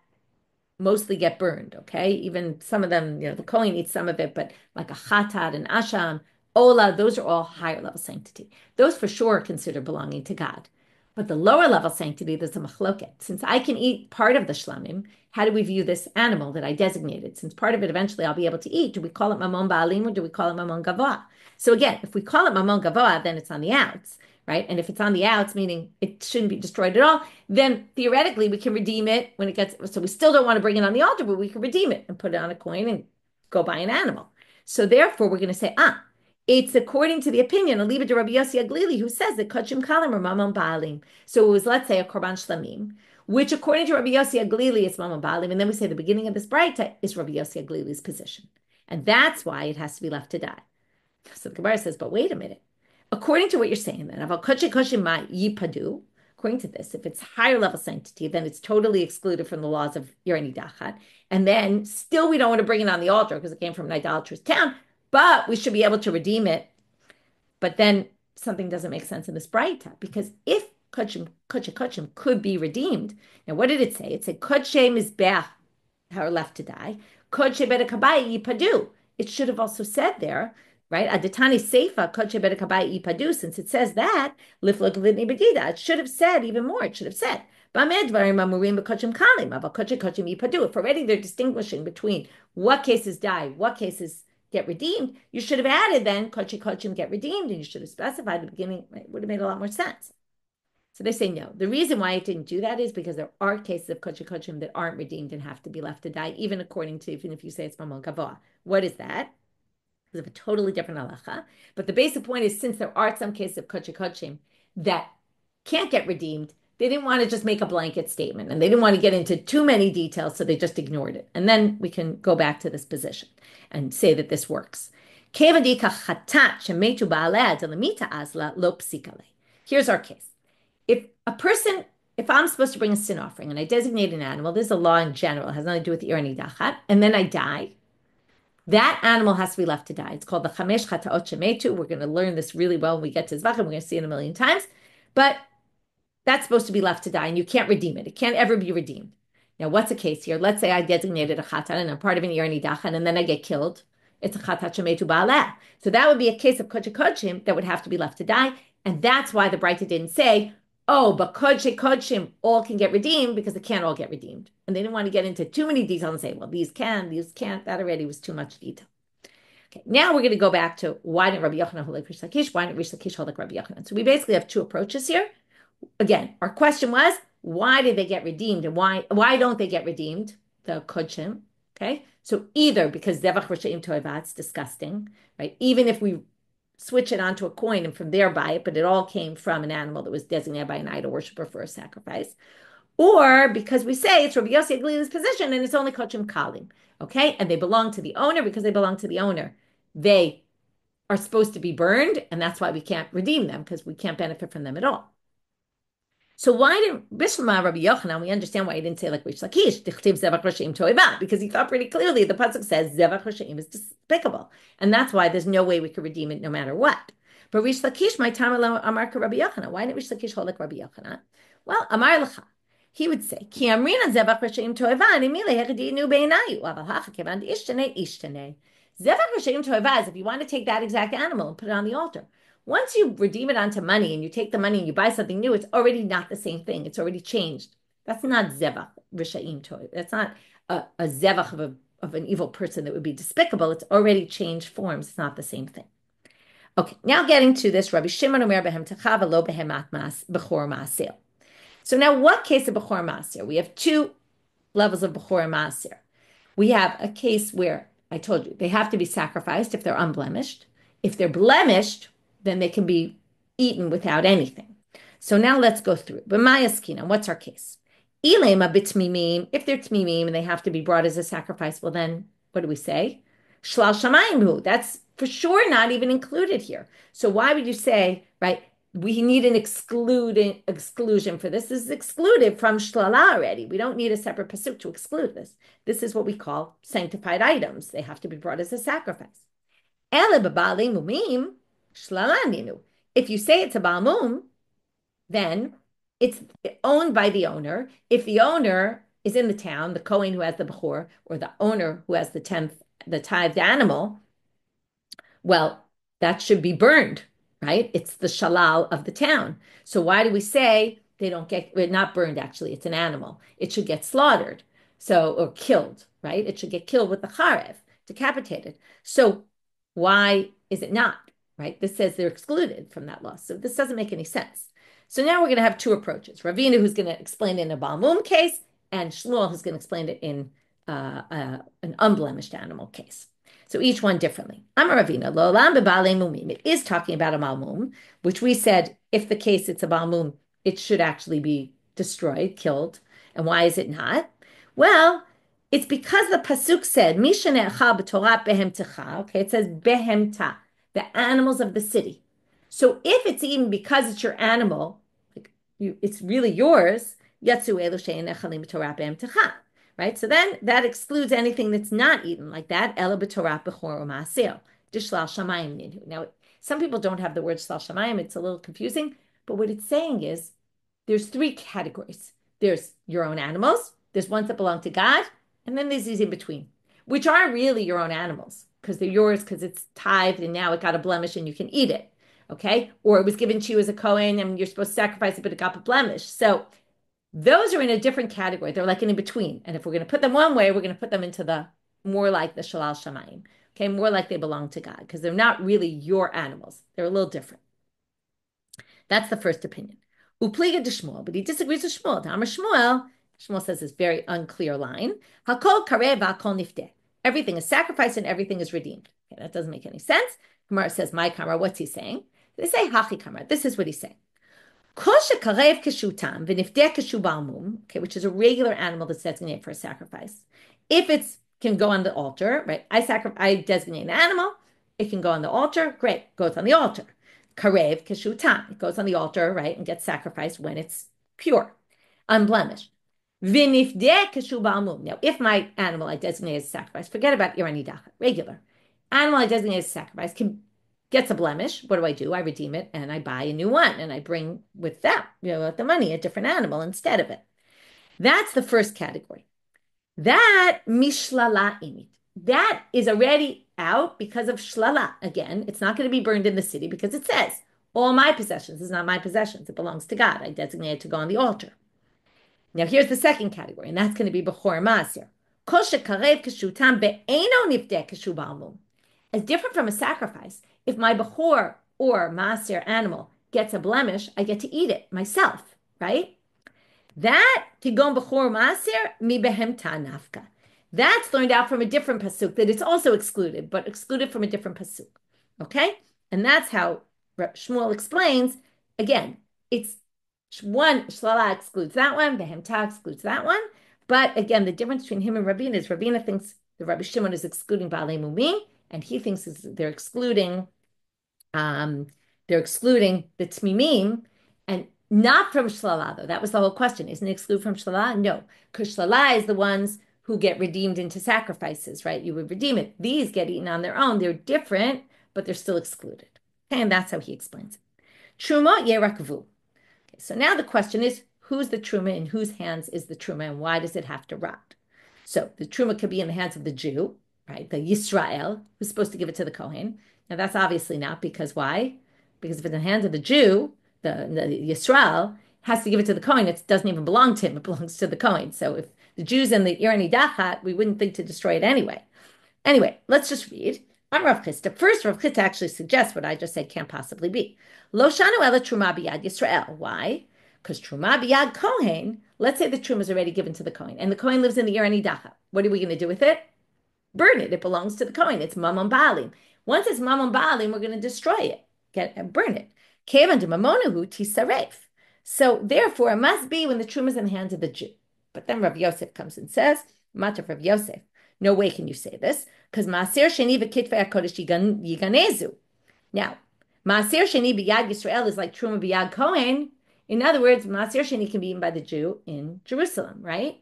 mostly get burned, okay? Even some of them, the Kohen eats some of it, but like a chatat and asham, ola, those are all higher level sanctity. Those for sure are considered belonging to God. But the lower level sanctity, there's a machloket. Since I can eat part of the shlamim, how do we view this animal that I designated? Since part of it eventually I'll be able to eat, do we call it mamon ba'alim or do we call it mamon gavoa? So again, if we call it mamon gavoa, then it's on the outs, right? And if it's on the outs, meaning it shouldn't be destroyed at all, then theoretically we can redeem it when it gets, so we still don't want to bring it on the altar, but we can redeem it and put it on a coin and go buy an animal. So therefore we're going to say, it's according to the opinion, Aliba de Rabbi Yossi Aglili, who says that Kachim Kalim or Mamon Baalim. So it was, let's say, a Korban Shlamim, which according to Rabbi Yossi Aglili is Mamon Baalim. And then we say the beginning of this Braita is Rabbi Yossi Aglili's position. And that's why it has to be left to die. So the Gemara says, but wait a minute. According to what you're saying, then, Yipadu, according to this, if it's higher level sanctity, then it's totally excluded from the laws of your hanidachat. And then still we don't want to bring it on the altar because it came from an idolatrous town. But we should be able to redeem it. But then something doesn't make sense in this Braita, because if Kodshe could be redeemed, now what did it say? It said Kodshe Mizbeach are left to die. Kodshe Bedekabai Yipadu. It should have also said there, right? Adatani Seifa Kodshe Bedekabai Yipadu. Since it says that, Liflok Lidni Bedida, it should have said even more. It should have said. If already they're distinguishing between what cases die, what cases get redeemed, you should have added then kochim get redeemed, and you should have specified at the beginning. It would have made a lot more sense. So they say no. The reason why it didn't do that is because there are cases of kochim that aren't redeemed and have to be left to die, even if you say it's mamon gavoa. What is that? Because of a totally different halacha. But the basic point is, since there are some cases of kochim that can't get redeemed, they didn't want to just make a blanket statement, and they didn't want to get into too many details, so they just ignored it. And then we can go back to this position and say that this works. Here's our case. If I'm supposed to bring a sin offering and I designate an animal, there's a law in general, it has nothing to do with the hanidachat, and then I die, that animal has to be left to die. It's called the chamesh chataot shemetu. We're going to learn this really well when we get to Zvachim. We're going to see it a million times. But that's supposed to be left to die, and you can't redeem it. It can't ever be redeemed. Now, what's the case here? Let's say I designated a chatat, and I'm part of an hanidachat, and then I get killed. It's a chatat shemetu ba'aleh. So that would be a case of kochim that would have to be left to die, and that's why the Braita didn't say, oh, but kochim all can get redeemed, because they can't all get redeemed. And they didn't want to get into too many details and say, well, these can, these can't. That already was too much detail. Okay, now we're going to go back to why didn't Rabbi Yochanan hold like Rish Lakish? Why didn't Rish Lakish hold like Rabbi Yochanan? So we basically have two approaches here. Again, our question was, why did they get redeemed, and why don't they get redeemed, the kodshim? Okay, so either because zevach r'sheim to'eva, it's disgusting, right? Even if we switch it onto a coin and from there buy it, but it all came from an animal that was designated by an idol worshiper for a sacrifice, or because we say it's Rabbi Yossi Aglili's position and it's only kodshim kalim, okay, and they belong to the owner. Because they belong to the owner, they are supposed to be burned, and that's why we can't redeem them, because we can't benefit from them at all. So why didn't Bishlama Rabbi Yochanan? We understand why he didn't say like Rish Lakish, Zevach Rosheim Toeva, because he thought pretty clearly the pasuk says Zevach Rosheim is despicable, and that's why there's no way we could redeem it no matter what. But Rish Lakish, my time Amar Rabbi Yochanan. Why didn't Rish Lakish hold like Rabbi Yochanan? Well, Amar Lecha, he would say Ki Amrina Zevach Rosheim Toeva Nimile Hechadinu Beinayu Aval Hacha Kevan Ishtane. Zevach Rosheim Toeva is if you want to take that exact animal and put it on the altar. Once you redeem it onto money and you take the money and you buy something new, it's already not the same thing. It's already changed. That's not zevach rishayim toy. That's not a zevach of an evil person that would be despicable. It's already changed forms. It's not the same thing. Okay, now getting to this, Rabbi Shimon Omer behem techav lo behemat mas bechor maaser. So now what case of bechor maaser? We have two levels of bechor maaser. We have a case where, I told you, they have to be sacrificed if they're unblemished. If they're blemished, then they can be eaten without anything. So now let's go through. But Mayaskina, what's our case? Ilema bitmimim, if they're tmimim and they have to be brought as a sacrifice, well then, what do we say? Shlal shamayim hu. That's for sure not even included here. So why would you say, right, we need an exclusion for this? This is excluded from shlala already. We don't need a separate pasuk to exclude this. This is what we call sanctified items. They have to be brought as a sacrifice. Ele b'ba'alei mumim, shlala ninu. If you say it's a ba'al then it's owned by the owner. If the owner is in the town, the Kohen who has the Bechor, or the owner who has the tithed animal, well, that should be burned, right? It's the shalal of the town. So why do we say they don't get, well, not burned actually, it's an animal. It should get slaughtered, so, or killed, right? It should get killed with the charev, decapitated. So why is it not, right? This says they're excluded from that law. So this doesn't make any sense. So now we're going to have two approaches. Ravina, who's going to explain it in a Balmum case, and Shmuel, who's going to explain it in an unblemished animal case. So each one differently. Amar Ravina, lo olam b'balei mumim. It is talking about a malmum, which we said, if the case it's a balmum, it should actually be destroyed, killed. And why is it not? Well, it's because the pasuk said, Misha ne'achal b'torah behemtecha. Okay, it says behemta, the animals of the city. So if it's even because it's your animal, like it's really yours, right? So then that excludes anything that's not eaten like that. Now, some people don't have the word shlal shamayim. It's a little confusing, but what it's saying is there's three categories. There's your own animals, there's ones that belong to God, and then there's these in between, which aren't really your own animals because they're yours because it's tithed and now it got a blemish and you can eat it. Okay, or it was given to you as a Kohen and you're supposed to sacrifice it, but it got a blemish. So those are in a different category. They're like in between. And if we're going to put them one way, we're going to put them into the more like the shalal shamayim. Okay, more like they belong to God because they're not really your animals. They're a little different. That's the first opinion. Upliga de Shmuel, but he disagrees with Shmuel. Amar Shmuel says this very unclear line. Hakol karev hakol nifteh. Everything is sacrificed and everything is redeemed. Okay, that doesn't make any sense. Gemara says, my Kamar, what's he saying? They say, Hachi Kamar. This is what he's saying. Okay, which is a regular animal that's designated for a sacrifice. If it can go on the altar, right? I designate an animal, it can go on the altar, great, goes on the altar. Karev keshutam, it goes on the altar, right, and gets sacrificed when it's pure, unblemished. Now, if my animal I designate as a sacrifice, forget about hanidachat, regular. Animal I designate as a sacrifice gets a blemish. What do? I redeem it and I buy a new one and I bring with that, with the money, a different animal instead of it. That's the first category. That mishlala imit. That is already out because of shlala. Again, it's not going to be burned in the city because it says, all my possessions is not my possessions. It belongs to God. I designate it to go on the altar. Now, here's the second category, and that's going to be bechor maaser. Kol shekarev keshutam be'eno nifdeh keshu ba'almum. As different from a sacrifice, if my bechor or maaser animal gets a blemish, I get to eat it myself, right? That tigon bechor maaser mi behemta nafka. That's learned out from a different pasuk that it's also excluded, but excluded from a different pasuk. Okay, and that's how Shmuel explains. Again, it's one shlala excludes that one, behemta excludes that one. But again, the difference between him and Rabbanit is Rabbanit thinks the Rabbi Shimon is excluding baalei mumim, and he thinks they're excluding the tmimim, and not from shlala, though. That was the whole question. Isn't it excluded from shlala? No, because shlala is the ones who get redeemed into sacrifices, right? You would redeem it. These get eaten on their own. They're different, but they're still excluded. Okay, and that's how he explains it. Truma yerakvu. Okay, so now the question is, who's the truma, in whose hands is the truma, and why does it have to rot? So the truma could be in the hands of the Jew, right? The Yisrael, who's supposed to give it to the Kohen. Now that's obviously not, because why? Because if it's in the hands of the Jew, the Yisrael has to give it to the Kohen. It doesn't even belong to him. It belongs to the Kohen. So if the Jews and the hanidachat, we wouldn't think to destroy it anyway. Anyway, let's just read. I'm Rav Chisda. First, Rav Chisda actually suggests what I just said can't possibly be. Lo shanu ela truma biyad Yisrael. Why? Because truma biyad Kohen, let's say the truma is already given to the Kohen, and the Kohen lives in the hanidachat. What are we going to do with it? Burn it. It belongs to the Kohen. It's mamon baalim. Once it's mamon baalim, we're going to destroy it, burn it. Kevan de mamonahu tisaref. So therefore, it must be when the truma is in the hands of the Jew. But then Rav Yosef comes and says, Matav Rav Yosef, no way can you say this, because Maaser Sheni v'kitvei HaKodesh yiganezu. Now, Maaser Sheni b'yad Yisrael is like Truma b'yad Kohen. In other words, Maaser Sheni can be eaten by the Jew in Jerusalem, right?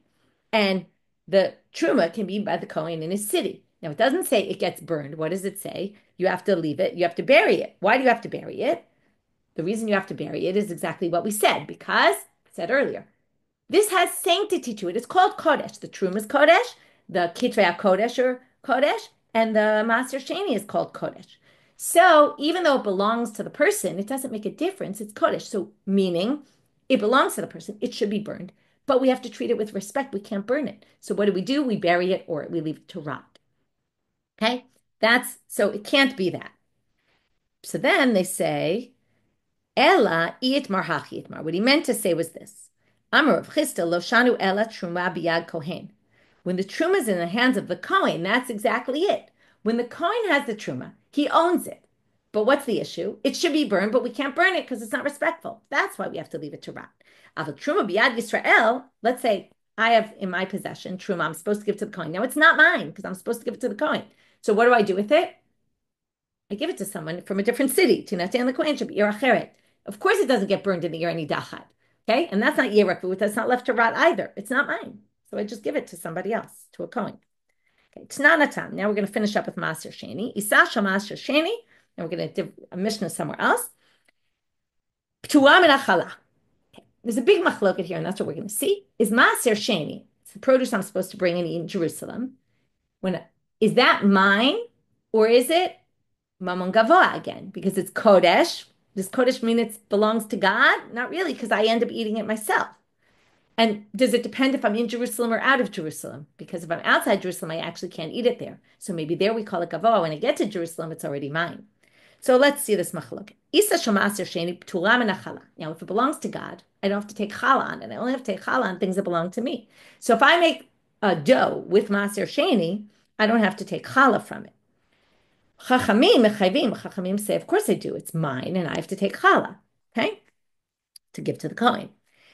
And the Truma can be eaten by the Kohen in his city. Now, it doesn't say it gets burned. What does it say? You have to leave it. You have to bury it. Why do you have to bury it? The reason you have to bury it is exactly what we said, because, I said earlier, this has sanctity to it. It's called Kodesh. The Truma is Kodesh, the Kitvei HaKodesh or Kodesh, and the Maaser Sheni is called Kodesh. So even though it belongs to the person, it doesn't make a difference. It's Kodesh. So meaning it belongs to the person. It should be burned, but we have to treat it with respect. We can't burn it. So what do? We bury it or we leave it to rot. Okay? So it can't be that. So then they say, Ella itmar hachi itmar. What he meant to say was this. Amar of Chisda lo shanu ella truma biyad kohen. When the truma is in the hands of the kohen, that's exactly it. When the kohen has the truma, he owns it. But what's the issue? It should be burned, but we can't burn it because it's not respectful. That's why we have to leave it to rot. Aval truma biyad Yisrael. Let's say I have in my possession truma. I'm supposed to give to the kohen. Now it's not mine because I'm supposed to give it to the kohen. So what do I do with it? I give it to someone from a different city. Tinatan the kohen should be iracheret. Of course, it doesn't get burned in the hanidachat. Okay, and that's not yerakut. That's not left to rot either. It's not mine. So I just give it to somebody else, to a kohen. Okay, Tnanatam. Now we're going to finish up with Maaser Sheni. Isasha Maaser Sheni. And we're going to do a Mishnah somewhere else. Ptuam and Achala. There's a big machloket here, and that's what we're going to see. Is Maaser Sheni, it's the produce I'm supposed to bring and eat in Jerusalem. Is that mine, or is it Mamon Gavoa again? Because it's Kodesh. Does Kodesh mean it belongs to God? Not really, because I end up eating it myself. And does it depend if I'm in Jerusalem or out of Jerusalem? Because if I'm outside Jerusalem, I actually can't eat it there. So maybe there we call it Gavoa. When I get to Jerusalem, it's already mine. So let's see this machlok. Isa shomaser sheni ptulam and achala. Now, if it belongs to God, I don't have to take challah on it. I only have to take challah on things that belong to me. So if I make a dough with maser sheni, I don't have to take challah from it. Chachamim say, of course I do. It's mine, and I have to take challah, okay, to give to the kohen.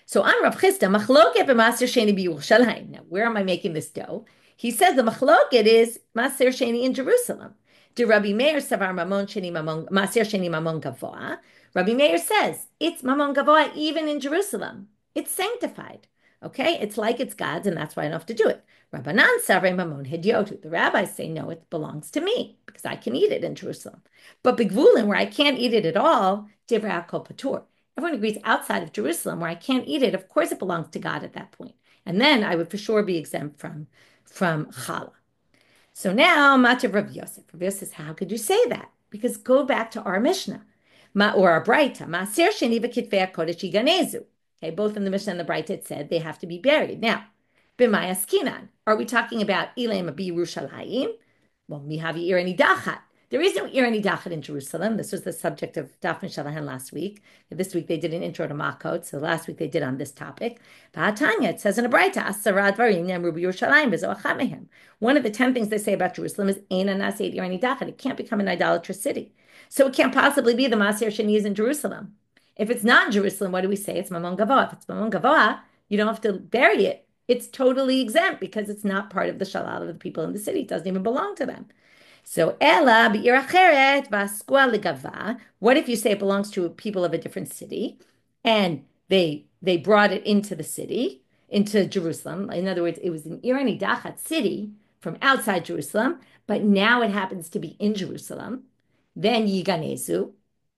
So I'm Rav Chisda, machloket b'maser sheni b'Yerushalayim. Now, where am I making this dough? He says the machloket is maser sheni in Jerusalem. Do Rabbi Meir savar mamon sheni mamon maser sheni mamon gavoa? Rabbi Meir says it's mamon gavoa even in Jerusalem. It's sanctified. Okay, it's like it's God's, and that's why I don't have to do it. Rabbanan savre mamon hedyotu. The rabbis say no, it belongs to me because I can eat it in Jerusalem. But bigvulin, where I can't eat it at all, divrei kol patur. Everyone agrees outside of Jerusalem, where I can't eat it. Of course, it belongs to God at that point, and then I would for sure be exempt from challah. So now, Matav Rav Yosef. Rav Yosef says, how could you say that? Because go back to our Mishnah, or our Braita. Maaser sheni v'kitvei HaKodesh yiganezu. Okay, both in the Mishnah and the Braita it said they have to be buried. Now, b'may askinan. Are we talking about Ilem b'Yerushalayim? Well, mihavi ir hanidachat. There is no ir hanidachat in Jerusalem. This was the subject of Daf Mishalahan last week. This week they did an intro to Makot, so last week they did on this topic. Ba'atanya, it says in a Braita, Asara Devarim nemru b'Yerushalayim v'zo achad mehem. One of the 10 things they say about Jerusalem is Eina Naseid ir hanidachat. It can't become an idolatrous city. So it can't possibly be the Maaser Sheni is in Jerusalem. If it's not in Jerusalem, what do we say? It's Mamon Gavoa. If it's Mamon Gavoa, you don't have to bury it. It's totally exempt because it's not part of the shalal of the people in the city. It doesn't even belong to them. So, Ela b'ir acheret v'askua legava. What if you say it belongs to people of a different city, and they brought it into the city, into Jerusalem? In other words, it was an ir hanidachat city from outside Jerusalem, but now it happens to be in Jerusalem. Then yiganezu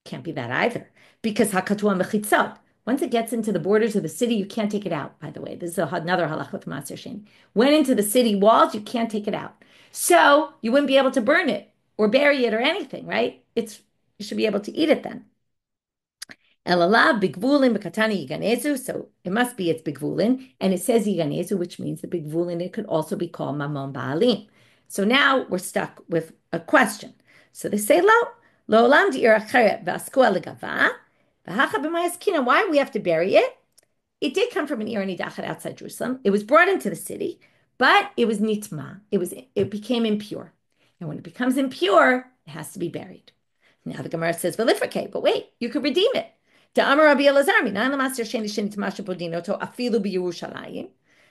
can't be that either, because hakatua mechitzot. Once it gets into the borders of the city, you can't take it out. By the way, this is another halach with Maaser Sheni. Went into the city walls, you can't take it out. So you wouldn't be able to burn it or bury it or anything, right? You should be able to eat it then. Elalav bigvulin b'katani yiganezu. So it must be it's bigvulin, and it says yiganezu, which means the bigvulin. It could also be called mamon ba'alim. So now we're stuck with a question. So they say lo olam di'ir acheret v'askua legava. Why do we have to bury it? It did come from an ir hanidachat outside Jerusalem. It was brought into the city, but it was nitma. It became impure. And when it becomes impure, it has to be buried. Now the Gemara says, "Velifrake," but wait, you could redeem it.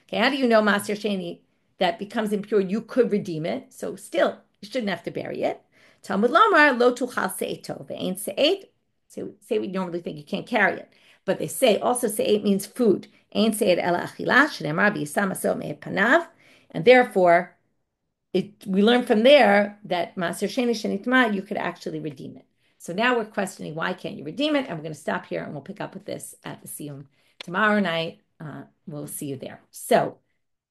Okay, how do you know Maser Sheni that becomes impure? You could redeem it. So still, you shouldn't have to bury it. Talmud Lomar, lo tuchal se'eto. Ve'ein se'et. Say we normally think you can't carry it. But they say also se'et means food. Ein se'et ela achila, shneimar b'yisam asot me'et panav. And therefore, we learn from there that Maser Sheni Shenitma, you could actually redeem it. So now we're questioning why can't you redeem it? And we're going to stop here and we'll pick up with this at the Siyum tomorrow night. We'll see you there. So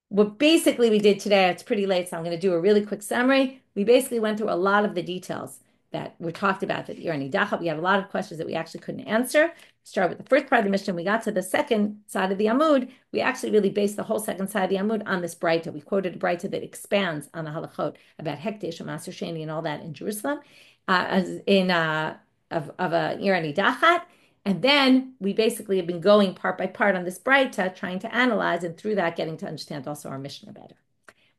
what basically we did today, it's pretty late, so I'm going to do a really quick summary. We basically went through a lot of the details that were talked about that you're hanidachat. We have a lot of questions that we actually couldn't answer. Start with the first part of the Mishnah. We got to the second side of the Amud. We actually really based the whole second side of the Amud on this Breita. We quoted a Breita that expands on the halachot about Hekdesh and Maser Sheni and all that in Jerusalem, of a hanidachat. And then we basically have been going part by part on this Breita, trying to analyze, and through that, getting to understand also our Mishnah better.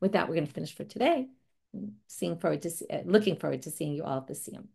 With that, we're going to finish for today. Looking forward to seeing you all at the Siyum.